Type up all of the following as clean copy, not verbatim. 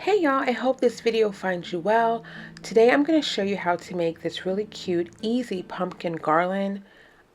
Hey y'all, I hope this video finds you well. Today I'm going to show you how to make this really cute, easy pumpkin garland.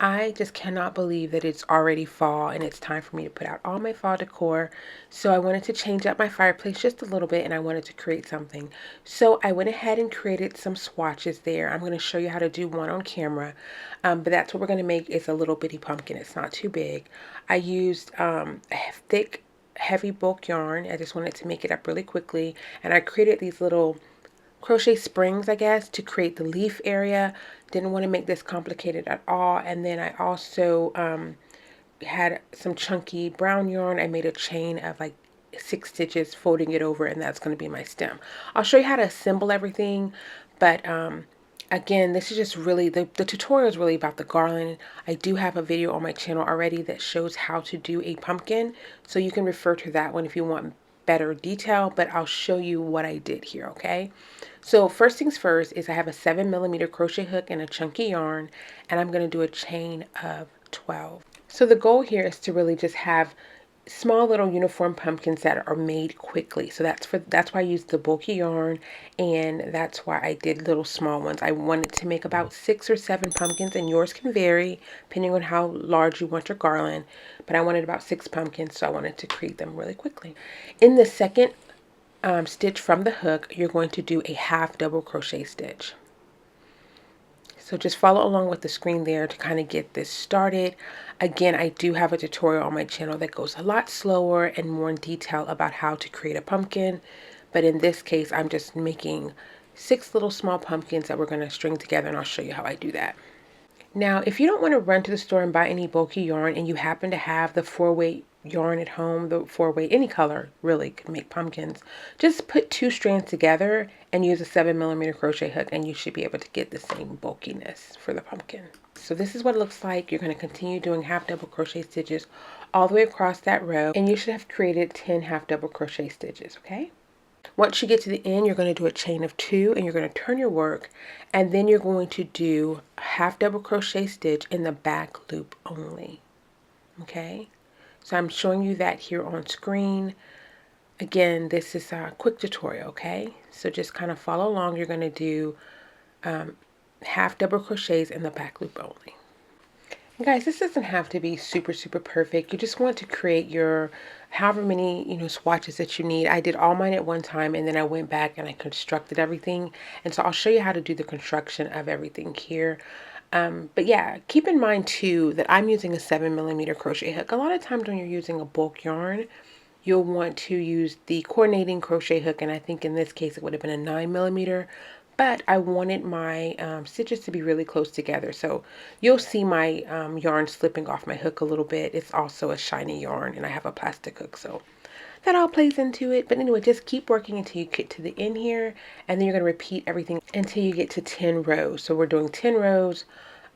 I just cannot believe that it's already fall and it's time for me to put out all my fall decor. So I wanted to change up my fireplace just a little bit and I wanted to create something. So I went ahead and created some swatches there. I'm going to show you how to do one on camera. But that's what we're going to make is a little bitty pumpkin. It's not too big. I used thick heavy bulk yarn. I just wanted to make it up really quickly, and I created these little crochet springs, I guess, to create the leaf area. Didn't want to make this complicated at all. And then I also had some chunky brown yarn. I made a chain of like 6 stitches, folding it over, and that's going to be my stem. I'll show you how to assemble everything, but again, this is just really, the tutorial is really about the garland. I do have a video on my channel already that shows how to do a pumpkin, so you can refer to that one if you want better detail, but I'll show you what I did here, okay? So first things first is I have a 7mm crochet hook and a chunky yarn, and I'm going to do a chain of 12. So the goal here is to really just have small little uniform pumpkins that are made quickly. So that's why I used the bulky yarn, and that's why I did little small ones. I wanted to make about 6 or 7 pumpkins, and yours can vary depending on how large you want your garland, but I wanted about 6 pumpkins, so I wanted to create them really quickly. In the second stitch from the hook, you're going to do a half double crochet stitch. So just follow along with the screen there to kind of get this started. Again, I do have a tutorial on my channel that goes a lot slower and more in detail about how to create a pumpkin. But in this case, I'm just making 6 little small pumpkins that we're going to string together, and I'll show you how I do that. Now, if you don't want to run to the store and buy any bulky yarn and you happen to have the 4-weight yarn at home, the 4-weight, any color really can make pumpkins, just put 2 strands together and use a 7mm crochet hook, and you should be able to get the same bulkiness for the pumpkin. So this is what it looks like. You're going to continue doing half double crochet stitches all the way across that row, and you should have created 10 half double crochet stitches, okay? Once you get to the end, you're going to do a chain of 2, and you're going to turn your work, and then you're going to do a half double crochet stitch in the back loop only. Okay, so I'm showing you that here on screen. Again, this is a quick tutorial, okay? So just kind of follow along. You're going to do half double crochets in the back loop only. And guys, this doesn't have to be super perfect. You just want to create your however many swatches that you need. I did all mine at one time, and then I went back and I constructed everything, and so I'll show you how to do the construction of everything here. But yeah, keep in mind too that I'm using a 7mm crochet hook. A lot of times when you're using a bulk yarn, you'll want to use the coordinating crochet hook, and I think in this case it would have been a 9mm. But I wanted my stitches to be really close together. So you'll see my yarn slipping off my hook a little bit. It's also a shiny yarn, and I have a plastic hook, so that all plays into it. But anyway, just keep working until you get to the end here, and then you're going to repeat everything until you get to 10 rows. So we're doing 10 rows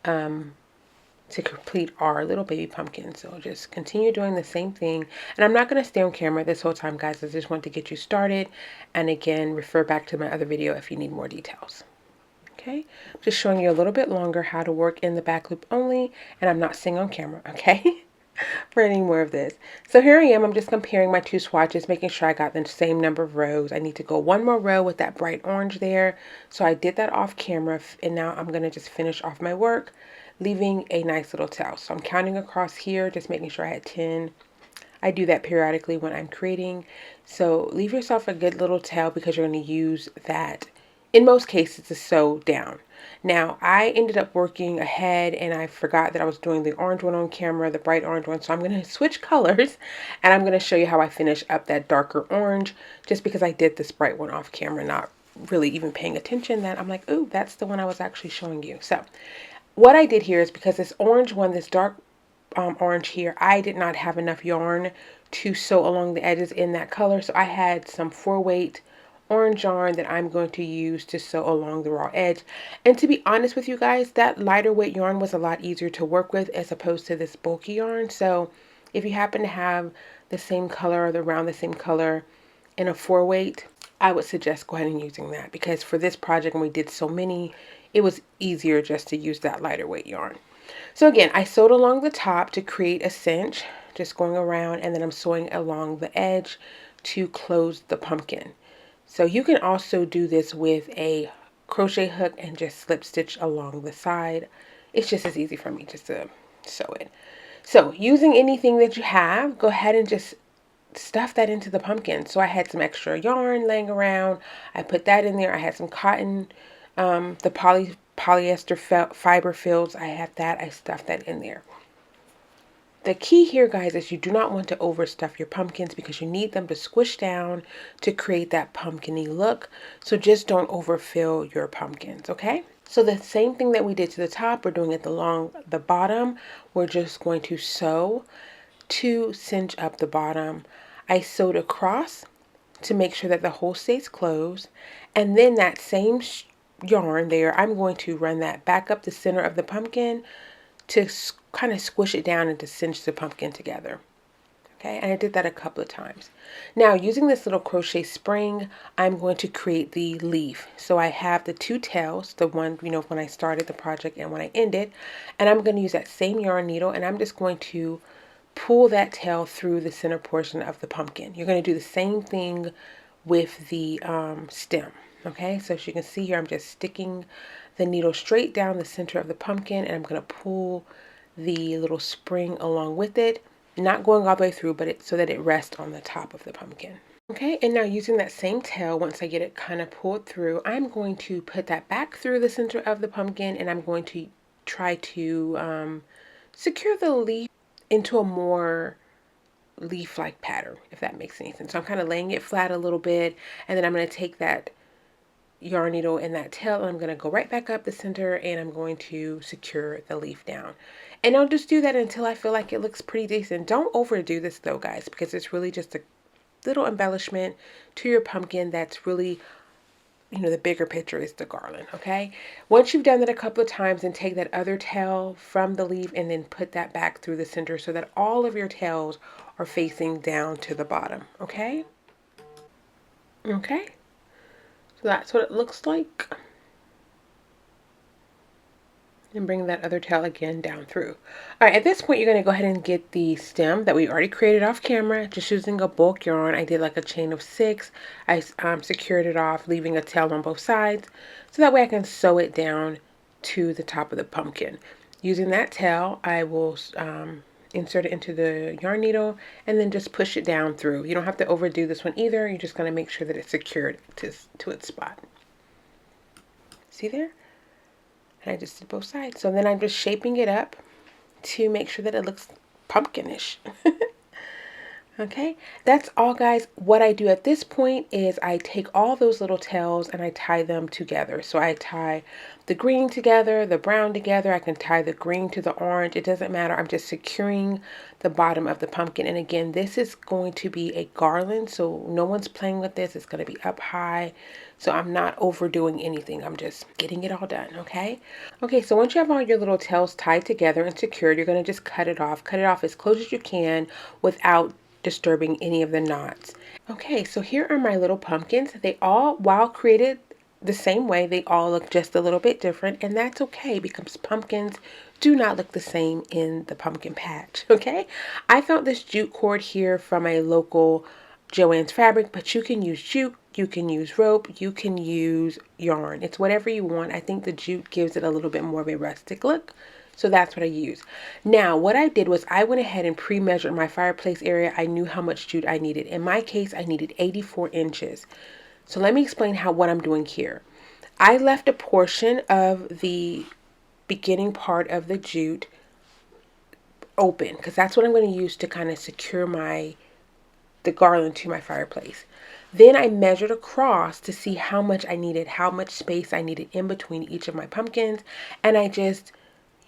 to complete our little baby pumpkin. So just continue doing the same thing. And I'm not going to stay on camera this whole time, guys. I just want to get you started. And again, refer back to my other video if you need more details. Okay, just showing you a little bit longer how to work in the back loop only. And I'm not staying on camera, okay? For any more of this. So here I am. I'm just comparing my 2 swatches, making sure I got the same number of rows. I need to go 1 more row with that bright orange there. So I did that off camera, and now I'm going to just finish off my work, leaving a nice little tail. So I'm counting across here, just making sure I had 10. I do that periodically when I'm creating. So leave yourself a good little tail because you're going to use that in most cases to sew down. Now I ended up working ahead and I forgot that I was doing the orange one on camera, the bright orange one. So I'm going to switch colors and I'm going to show you how I finish up that darker orange, just because I did this bright one off camera, not really even paying attention. That I'm like, oh, that's the one I was actually showing you. So what I did here is, because this orange one, this dark orange here, I did not have enough yarn to sew along the edges in that color. So I had some 4-weight orange yarn that I'm going to use to sew along the raw edge. And to be honest with you guys, that lighter weight yarn was a lot easier to work with as opposed to this bulky yarn. So if you happen to have the same color or around the same color in a 4-weight, I would suggest go ahead and using that, because for this project, when we did so many, it was easier just to use that lighter weight yarn. So again, I sewed along the top to create a cinch, just going around, and then I'm sewing along the edge to close the pumpkin. So you can also do this with a crochet hook and just slip stitch along the side. It's just as easy for me just to sew it. So using anything that you have, go ahead and just stuff that into the pumpkin. So I had some extra yarn laying around. I put that in there. I had some cotton, the polyester fiber fills. I had that. I stuffed that in there. The key here, guys, is you do not want to overstuff your pumpkins because you need them to squish down to create that pumpkin-y look. So just don't overfill your pumpkins, okay? So the same thing that we did to the top, we're doing it along the bottom. We're just going to sew to cinch up the bottom. I sewed across to make sure that the hole stays closed. And then that same yarn there, I'm going to run that back up the center of the pumpkin to kind of squish it down and to cinch the pumpkin together. Okay, and I did that a couple of times. Now, using this little crochet spring, I'm going to create the leaf. So I have the two tails, the one, when I started the project and when I ended, and I'm going to use that same yarn needle, and I'm just going to pull that tail through the center portion of the pumpkin. You're going to do the same thing with the stem. Okay, so as you can see here, I'm just sticking the needle straight down the center of the pumpkin, and I'm going to pull the little spring along with it, not going all the way through, but so that it rests on the top of the pumpkin. Okay, and now using that same tail, once I get it kind of pulled through, I'm going to put that back through the center of the pumpkin, and I'm going to try to secure the leaf into a more leaf-like pattern, if that makes any sense. So I'm kind of laying it flat a little bit, and then I'm going to take that yarn needle and that tail, and I'm going to go right back up the center, and I'm going to secure the leaf down. And I'll just do that until I feel like it looks pretty decent. Don't overdo this though, guys, because it's really just a little embellishment to your pumpkin that's really, the bigger picture is the garland, okay? Once you've done that a couple of times, then take that other tail from the leaf and then put that back through the center so that all of your tails are facing down to the bottom, okay? Okay, so that's what it looks like. And bring that other tail again down through. All right, at this point, you're going to go ahead and get the stem that we already created off camera, just using a bulk yarn. I did like a chain of 6. I secured it off, leaving a tail on both sides, so that way I can sew it down to the top of the pumpkin. Using that tail, I will insert it into the yarn needle and then just push it down through. You don't have to overdo this one either. You're just going to make sure that it's secured to its spot. See there? And I just did both sides. So then I'm just shaping it up to make sure that it looks pumpkinish. Okay, that's all, guys. What I do at this point is I take all those little tails and I tie them together. So I tie the green together, the brown together. I can tie the green to the orange. It doesn't matter. I'm just securing the bottom of the pumpkin. And again, this is going to be a garland, so no one's playing with this. It's going to be up high. So I'm not overdoing anything. I'm just getting it all done, okay? Okay, so once you have all your little tails tied together and secured, you're going to just cut it off. Cut it off as close as you can without disturbing any of the knots. Okay, so here are my little pumpkins. They all, while created the same way, they all look just a little bit different, and that's okay because pumpkins do not look the same in the pumpkin patch, okay? I found this jute cord here from a local Joann's Fabric, but you can use jute, you can use rope, you can use yarn. It's whatever you want. I think the jute gives it a little bit more of a rustic look. So that's what I use. Now, what I did was I went ahead and pre-measured my fireplace area. I knew how much jute I needed. In my case, I needed 84 inches. So let me explain what I'm doing here. I left a portion of the beginning part of the jute open because that's what I'm going to use to kind of secure the garland to my fireplace. Then I measured across to see how much I needed, how much space I needed in between each of my pumpkins, and I just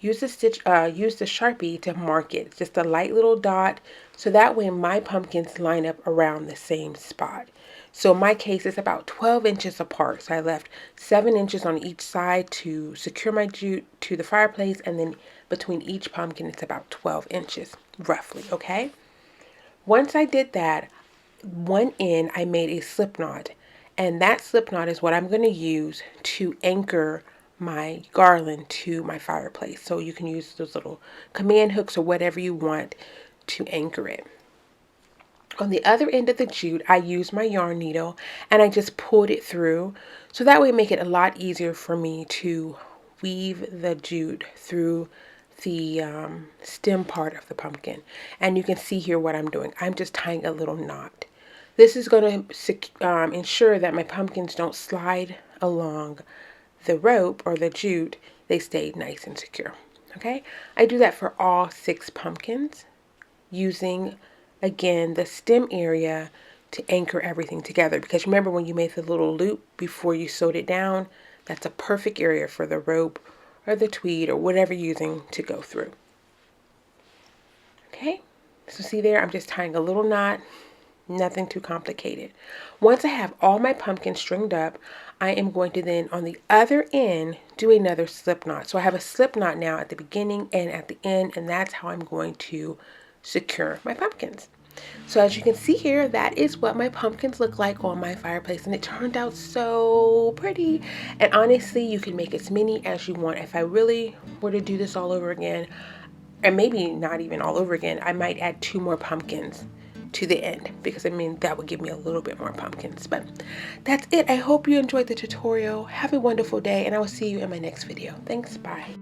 use the Sharpie to mark it, just a light little dot, so that way my pumpkins line up around the same spot. So in my case, it's about 12 inches apart. So I left 7 inches on each side to secure my jute to the fireplace, and then between each pumpkin, it's about 12 inches, roughly, okay? Once I did that, one end, I made a slip knot, and that slip knot is what I'm going to use to anchor my garland to my fireplace. So you can use those little command hooks or whatever you want to anchor it. On the other end of the jute, I used my yarn needle and I just pulled it through. So that way make it a lot easier for me to weave the jute through the stem part of the pumpkin. And you can see here what I'm doing. I'm just tying a little knot. This is going to ensure that my pumpkins don't slide along the rope or the jute. They stay nice and secure. Okay, I do that for all 6 pumpkins using, again, the stem area to anchor everything together, because remember when you made the little loop before you sewed it down, that's a perfect area for the rope or the tweed or whatever you're using to go through. Okay, so see there, I'm just tying a little knot, nothing too complicated. Once I have all my pumpkins stringed up, I am going to then on the other end do another slip knot. So I have a slip knot now at the beginning and at the end, and that's how I'm going to secure my pumpkins. So as you can see here, that is what my pumpkins look like on my fireplace, and it turned out so pretty. And honestly, you can make as many as you want. If I really were to do this all over again, and maybe not even all over again, I might add 2 more pumpkins to the end, because I mean that would give me a little bit more pumpkins. But that's it. I hope you enjoyed the tutorial. Have a wonderful day, and I will see you in my next video. Thanks. Bye.